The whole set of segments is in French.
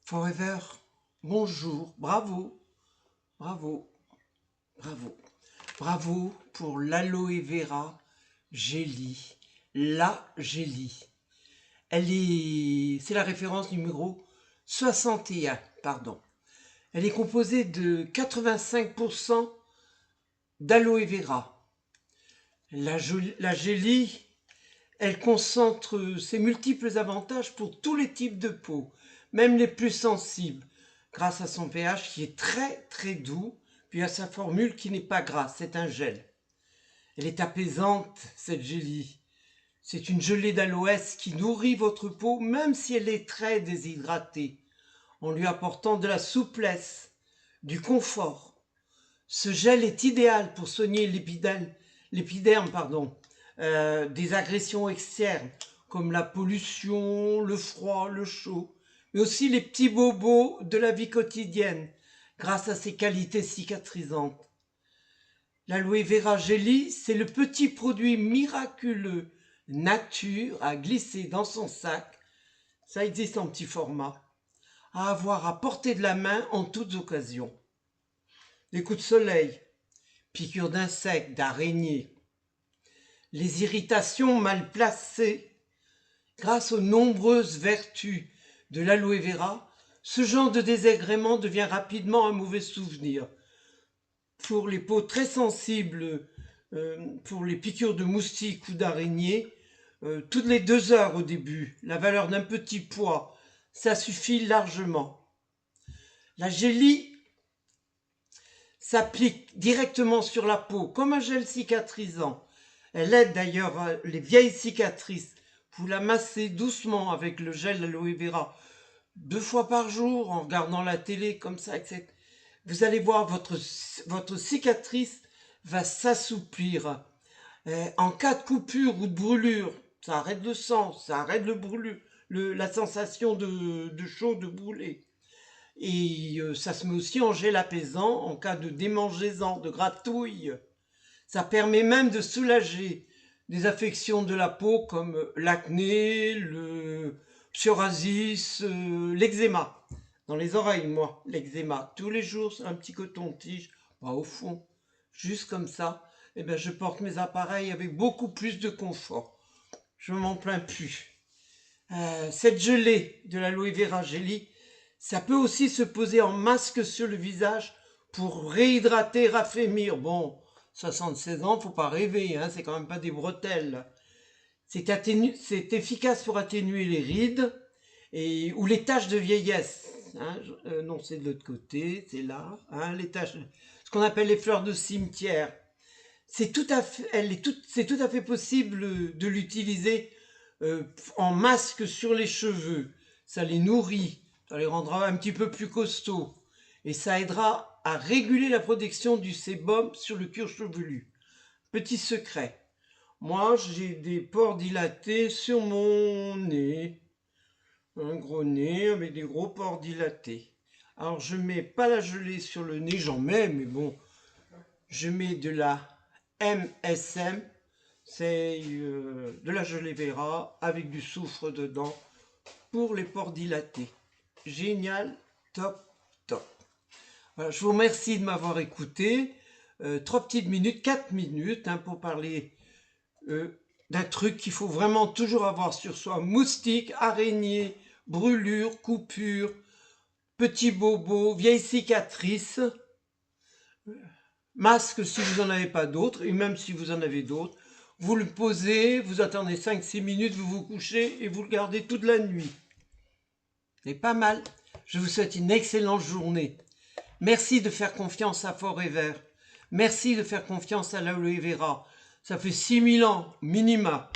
Forever, bonjour, bravo, bravo, bravo, bravo pour l'aloe vera jelly, la jelly. C'est la référence numéro 61, pardon. Elle est composée de 85% d'aloe vera. La jelly, elle concentre ses multiples avantages pour tous les types de peau, même les plus sensibles, grâce à son pH qui est très très doux, puis à sa formule qui n'est pas grasse, c'est un gel. Elle est apaisante, cette jelly. C'est une gelée d'aloès qui nourrit votre peau, même si elle est très déshydratée, en lui apportant de la souplesse, du confort. Ce gel est idéal pour soigner l'épiderme, des agressions externes, comme la pollution, le froid, le chaud, mais aussi les petits bobos de la vie quotidienne, grâce à ses qualités cicatrisantes. L'aloe vera jelly, c'est le petit produit miraculeux nature à glisser dans son sac, ça existe en petit format, à avoir à portée de la main en toutes occasions. Les coups de soleil, piqûres d'insectes, d'araignées, les irritations mal placées. Grâce aux nombreuses vertus de l'aloe vera, ce genre de désagrément devient rapidement un mauvais souvenir. Pour les peaux très sensibles, pour les piqûres de moustiques ou d'araignées, toutes les 2 heures au début, la valeur d'un petit pois, ça suffit largement. La jelly s'applique directement sur la peau comme un gel cicatrisant. Elle aide d'ailleurs les vieilles cicatrices. Vous la massez doucement avec le gel d'aloe vera 2 fois par jour en regardant la télé comme ça, etc. Vous allez voir, votre cicatrice va s'assouplir. En cas de coupure ou de brûlure, ça arrête le sang, ça arrête la sensation de chaud, de brûler. Et ça se met aussi en gel apaisant en cas de démangeaisant, de gratouille. Ça permet même de soulager des affections de la peau comme l'acné, le psoriasis, l'eczéma. Dans les oreilles, moi, l'eczéma. Tous les jours, un petit coton-tige, au fond, juste comme ça. Eh bien, je porte mes appareils avec beaucoup plus de confort. Je ne m'en plains plus. Cette gelée de l'aloe vera jelly, ça peut aussi se poser en masque sur le visage pour réhydrater, raffermir. Bon, 76 ans, faut pas rêver, hein, c'est quand même pas des bretelles. C'est efficace pour atténuer les rides ou les taches de vieillesse. Hein, non, c'est de l'autre côté, c'est là. Hein, ce qu'on appelle les fleurs de cimetière. C'est tout à fait possible de l'utiliser en masque sur les cheveux. Ça les nourrit, ça les rendra un petit peu plus costauds. Et ça aidera à réguler la production du sébum sur le cuir chevelu. Petit secret, moi j'ai des pores dilatés sur mon nez. Un gros nez avec des gros pores dilatés. Alors je mets pas la gelée sur le nez, j'en mets, mais bon, je mets de la MSM, c'est de la gelée vera avec du soufre dedans pour les pores dilatés. Génial, top, top. Voilà, je vous remercie de m'avoir écouté. 3 petites minutes, 4 minutes hein, pour parler d'un truc qu'il faut vraiment toujours avoir sur soi. Moustiques, araignées, brûlures, coupures, petits bobos, vieilles cicatrices. Masque si vous n'en avez pas d'autres, et même si vous en avez d'autres, vous le posez, vous attendez 5-6 minutes, vous vous couchez et vous le gardez toute la nuit. C'est pas mal. Je vous souhaite une excellente journée. Merci de faire confiance à Forever. Merci de faire confiance à l'aloe vera. Ça fait 6000 ans, minima.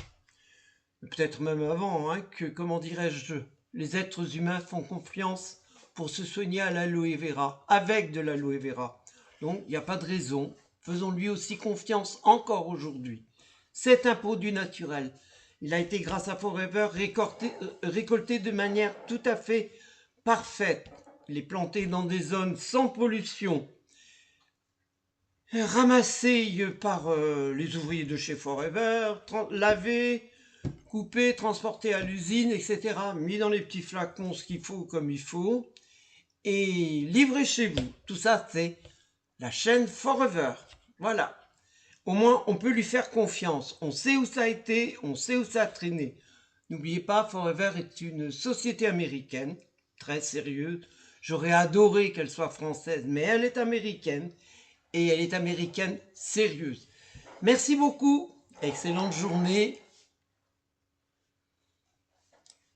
Peut-être même avant, hein, que, comment dirais-je, les êtres humains font confiance pour se soigner à l'aloe vera, avec de l'aloe vera. Donc, il n'y a pas de raison. Faisons-lui aussi confiance encore aujourd'hui. C'est un produit naturel. Il a été, grâce à Forever, récolté de manière tout à fait parfaite. Il est planté dans des zones sans pollution. Ramassé par les ouvriers de chez Forever, lavé, coupé, transporté à l'usine, etc. Mis dans les petits flacons, ce qu'il faut comme il faut. et livré chez vous. Tout ça, c'est la chaîne Forever. Voilà. Au moins, on peut lui faire confiance. On sait où ça a été, on sait où ça a traîné. N'oubliez pas, Forever est une société américaine, très sérieuse. J'aurais adoré qu'elle soit française, mais elle est américaine. Et elle est américaine sérieuse. Merci beaucoup. Excellente journée.